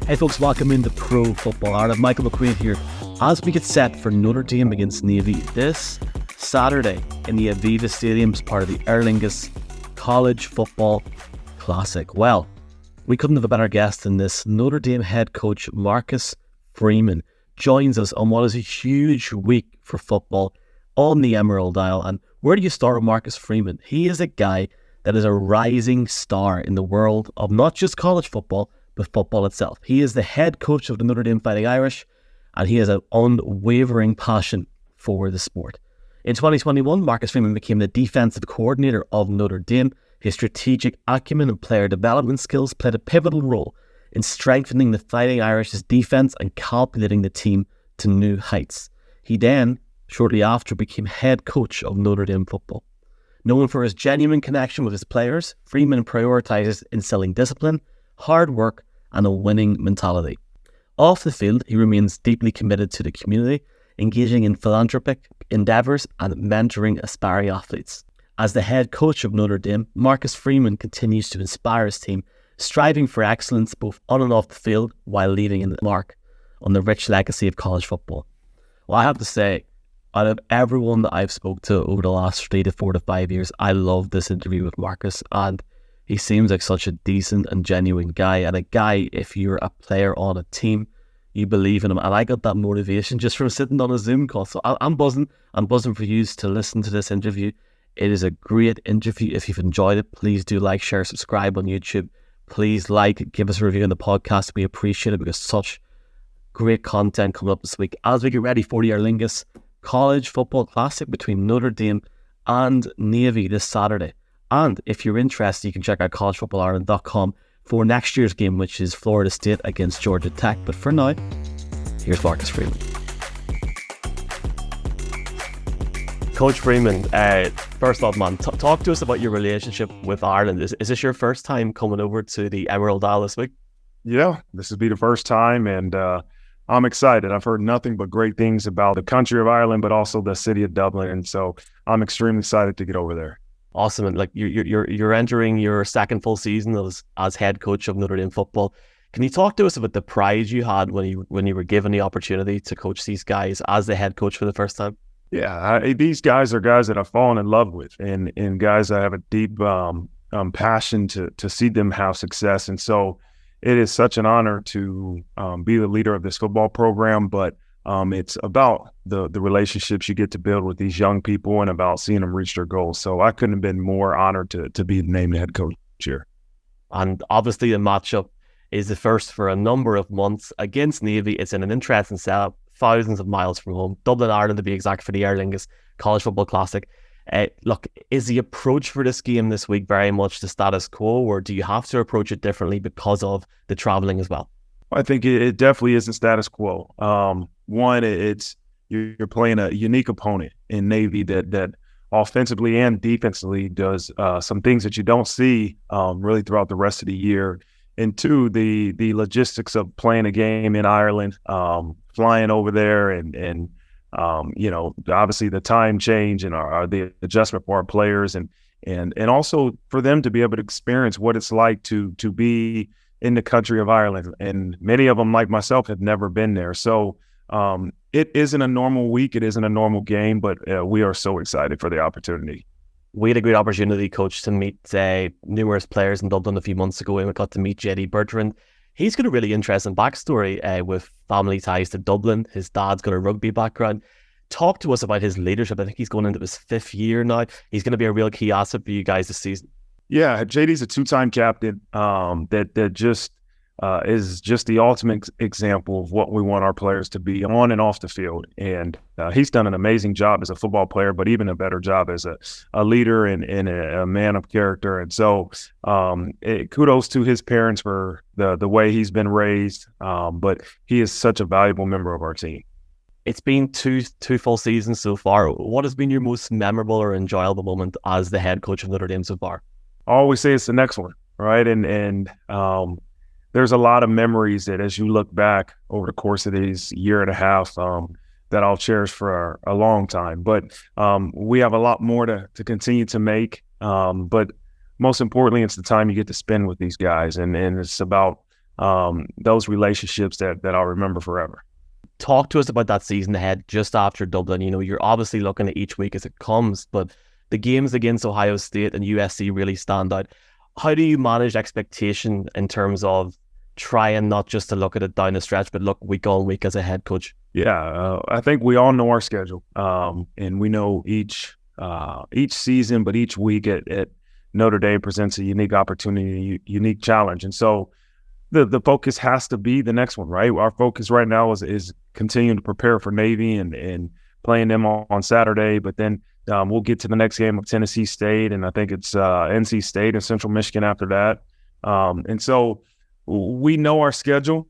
Hey folks, welcome into Pro Football Ireland. Michael McQueen here as we get set for Notre Dame against Navy this Saturday in the Aviva Stadium as part of the Lingus College Football Classic. Well, we couldn't have a better guest than this. Notre Dame head coach Marcus Freeman joins us on what is a huge week for football on the Emerald Isle. And where do you start with Marcus Freeman? He is a guy that is a rising star in the world of not just college football, but football itself. He is the head coach of the Notre Dame Fighting Irish, and he has an unwavering passion for the sport. In 2021, Marcus Freeman became the defensive coordinator of Notre Dame. His strategic acumen and player development skills played a pivotal role in strengthening the Fighting Irish's defense and calculating the team to new heights. He then, shortly after, became head coach of Notre Dame football. Known for his genuine connection with his players, Freeman prioritizes instilling discipline, hard work, and a winning mentality. Off the field, he remains deeply committed to the community, engaging in philanthropic endeavours and mentoring aspiring athletes. As the head coach of Notre Dame, Marcus Freeman continues to inspire his team, striving for excellence both on and off the field while leaving a mark on the rich legacy of college football. Well, I have to say, out of everyone that I've spoke to over the last 3 to 4 to 5 years, I love this interview with Marcus, and he seems like such a decent and genuine guy, and a guy, if you're a player on a team, you believe in him. And I got that motivation just from sitting on a Zoom call. So I'm buzzing. I'm buzzing for you to listen to this interview. It is a great interview. If you've enjoyed it, please do like, share, subscribe on YouTube. Please give us a review on the podcast. We appreciate it because such great content coming up this week as we get ready for the Lingus College Football Classic between Notre Dame and Navy this Saturday. And if you're interested, you can check out collegefootballireland.com for next year's game, which is Florida State against Georgia Tech. But for now, here's Marcus Freeman. Coach Freeman, first off, man, talk to us about your relationship with Ireland. Is this your first time coming over to the Emerald Isle this week? Yeah, this will be the first time, and I'm excited. I've heard nothing but great things about the country of Ireland, but also the city of Dublin, and so I'm extremely excited to get over there. Awesome. And like you're entering your second full season as head coach of Notre Dame football. Can you talk to us about the pride you had when you were given the opportunity to coach these guys as the head coach for the first time? Yeah, these guys are guys that I've fallen in love with, and guys that have a deep passion to see them have success. And so it is such an honor to be the leader of this football program, but it's about the relationships you get to build with these young people and about seeing them reach their goals. So I couldn't have been more honored to be named head coach here. And obviously the matchup is the first for a number of months against Navy. It's in an interesting setup, thousands of miles from home, Dublin, Ireland to be exact, for the Lingus College Football Classic. Look, is the approach for this game this week very much the status quo, or do you have to approach it differently because of the travelling as well? I think it definitely isn't status quo. One, you're playing a unique opponent in Navy that offensively and defensively does some things that you don't see really throughout the rest of the year. And two, the logistics of playing a game in Ireland, flying over there, and obviously the time change and the adjustment for our players, and also for them to be able to experience what it's like to be in the country of Ireland. And many of them, like myself, have never been there. So it isn't a normal week. It isn't a normal game, but we are so excited for the opportunity. We had a great opportunity, Coach, to meet numerous players in Dublin a few months ago, and we got to meet JD Bertrand. He's got a really interesting backstory with family ties to Dublin. His dad's got a rugby background. Talk to us about his leadership. I think he's going into his 5th year now. He's going to be a real key asset for you guys this season. Yeah, JD's a 2-time captain that just is just the ultimate example of what we want our players to be on and off the field. And he's done an amazing job as a football player, but even a better job as a leader and a man of character. And so kudos to his parents for the way he's been raised, but he is such a valuable member of our team. It's been two full seasons so far. What has been your most memorable or enjoyable moment as the head coach of Notre Dame so far? I always say it's the next one, right? And there's a lot of memories that as you look back over the course of these year and a half that I'll cherish for a long time. But we have a lot more to continue to make. But most importantly, it's the time you get to spend with these guys. And it's about those relationships that I'll remember forever. Talk to us about that season ahead just after Dublin. You're obviously looking at each week as it comes, but the games against Ohio State and USC really stand out. How do you manage expectation in terms of trying not just to look at it down the stretch, but look week on week as a head coach? Yeah, I think we all know our schedule, and we know each season, but each week at Notre Dame presents a unique opportunity, unique challenge, and so the focus has to be the next one, right? Our focus right now is continuing to prepare for Navy and playing them on Saturday, but then we'll get to the next game of Tennessee State, and I think it's NC State and Central Michigan after that, and so we know our schedule,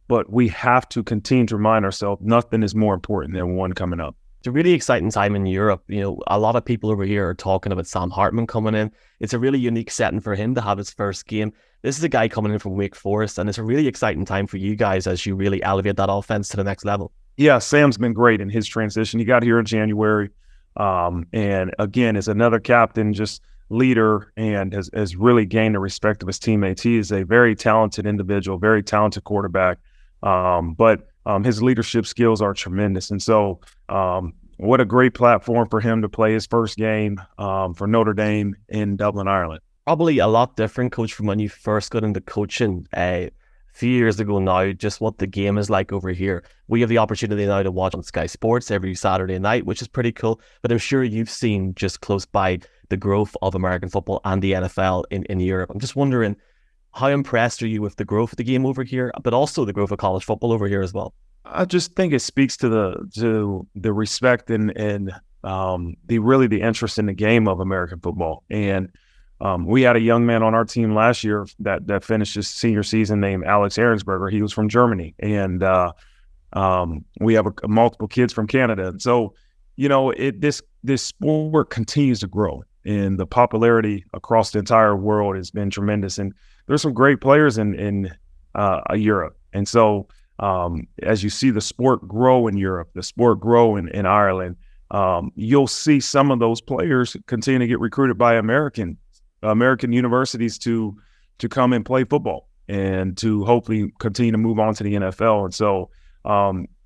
but we have to continue to remind ourselves nothing is more important than one coming up. It's a really exciting time in Europe. A lot of people over here are talking about Sam Hartman coming in. It's a really unique setting for him to have his first game. This is a guy coming in from Wake Forest, and it's a really exciting time for you guys as you really elevate that offense to the next level. Yeah, Sam's been great in his transition. He got here in January, and again, is another captain, just leader, and has really gained the respect of his teammates. He is a very talented individual, very talented quarterback, but his leadership skills are tremendous. And so what a great platform for him to play his first game for Notre Dame in Dublin, Ireland. Probably a lot different, Coach, from when you first got into coaching a few years ago now, just what the game is like over here. We have the opportunity now to watch on Sky Sports every Saturday night, which is pretty cool. But I'm sure you've seen just close by the growth of American football and the NFL in Europe. I'm just wondering, how impressed are you with the growth of the game over here, but also the growth of college football over here as well? I just think it speaks to the respect and the interest in the game of American football. And we had a young man on our team last year that finished his senior season named Alex Ahrensberger. He was from Germany, and we have multiple kids from Canada. And so, this sport continues to grow, and the popularity across the entire world has been tremendous. And there's some great players in Europe. And so, as you see the sport grow in Europe, the sport grow in Ireland, you'll see some of those players continue to get recruited by American universities to come and play football and to hopefully continue to move on to the NFL. And so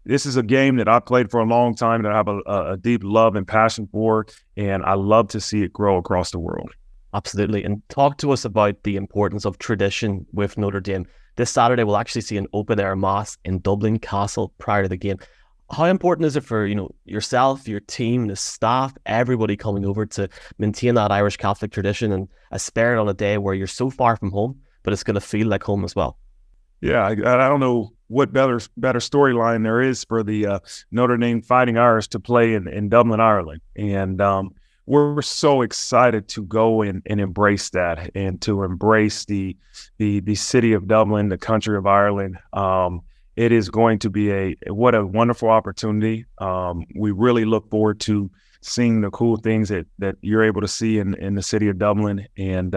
this is a game that I've played for a long time, that I have a deep love and passion for, and I love to see it grow across the world. Absolutely. And talk to us about the importance of tradition with Notre Dame. This Saturday, we'll actually see an open-air mass in Dublin Castle prior to the game. How important is it for yourself, your team, the staff, everybody coming over to maintain that Irish Catholic tradition and aspire on a day where you're so far from home, but it's going to feel like home as well? Yeah, I don't know what better storyline there is for the Notre Dame Fighting Irish to play in Dublin, Ireland. And we're so excited to go and embrace that, and to embrace the city of Dublin, the country of Ireland. It is going to be what a wonderful opportunity. We really look forward to seeing the cool things that you're able to see in the city of Dublin, and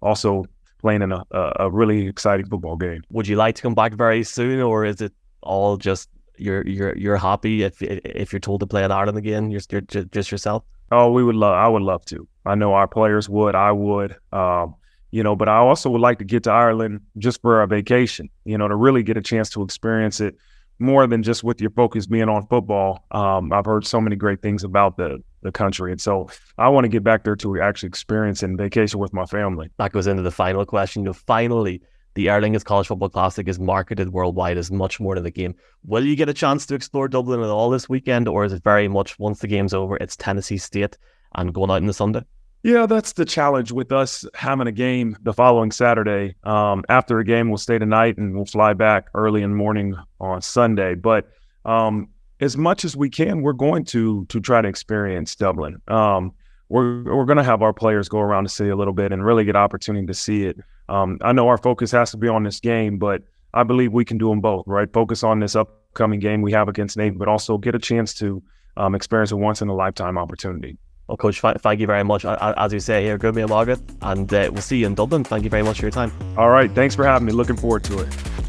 also playing in a really exciting football game. Would you like to come back very soon, or is it all just you're happy if you're told to play in Ireland again? You're just yourself? Oh, I would love to. I know our players would. I would. But I also would like to get to Ireland just for a vacation, to really get a chance to experience it more than just with your focus being on football. I've heard so many great things about the country. And so I want to get back there to actually experience and vacation with my family. That goes into the final question. Finally, the Aer Lingus College Football Classic is marketed worldwide as much more than the game. Will you get a chance to explore Dublin at all this weekend, or is it very much, once the game's over, it's Tennessee State and going out on the Sunday? Yeah, that's the challenge with us having a game the following Saturday. After the game, we'll stay the night and we'll fly back early in the morning on Sunday. But as much as we can, we're going to try to experience Dublin. We're going to have our players go around the city a little bit and really get opportunity to see it. I know our focus has to be on this game, but I believe we can do them both, right? Focus on this upcoming game we have against Navy, but also get a chance to experience a once-in-a-lifetime opportunity. Well, Coach, thank you very much. As you say here, good meal, Margaret, and we'll see you in Dublin. Thank you very much for your time. All right. Thanks for having me. Looking forward to it.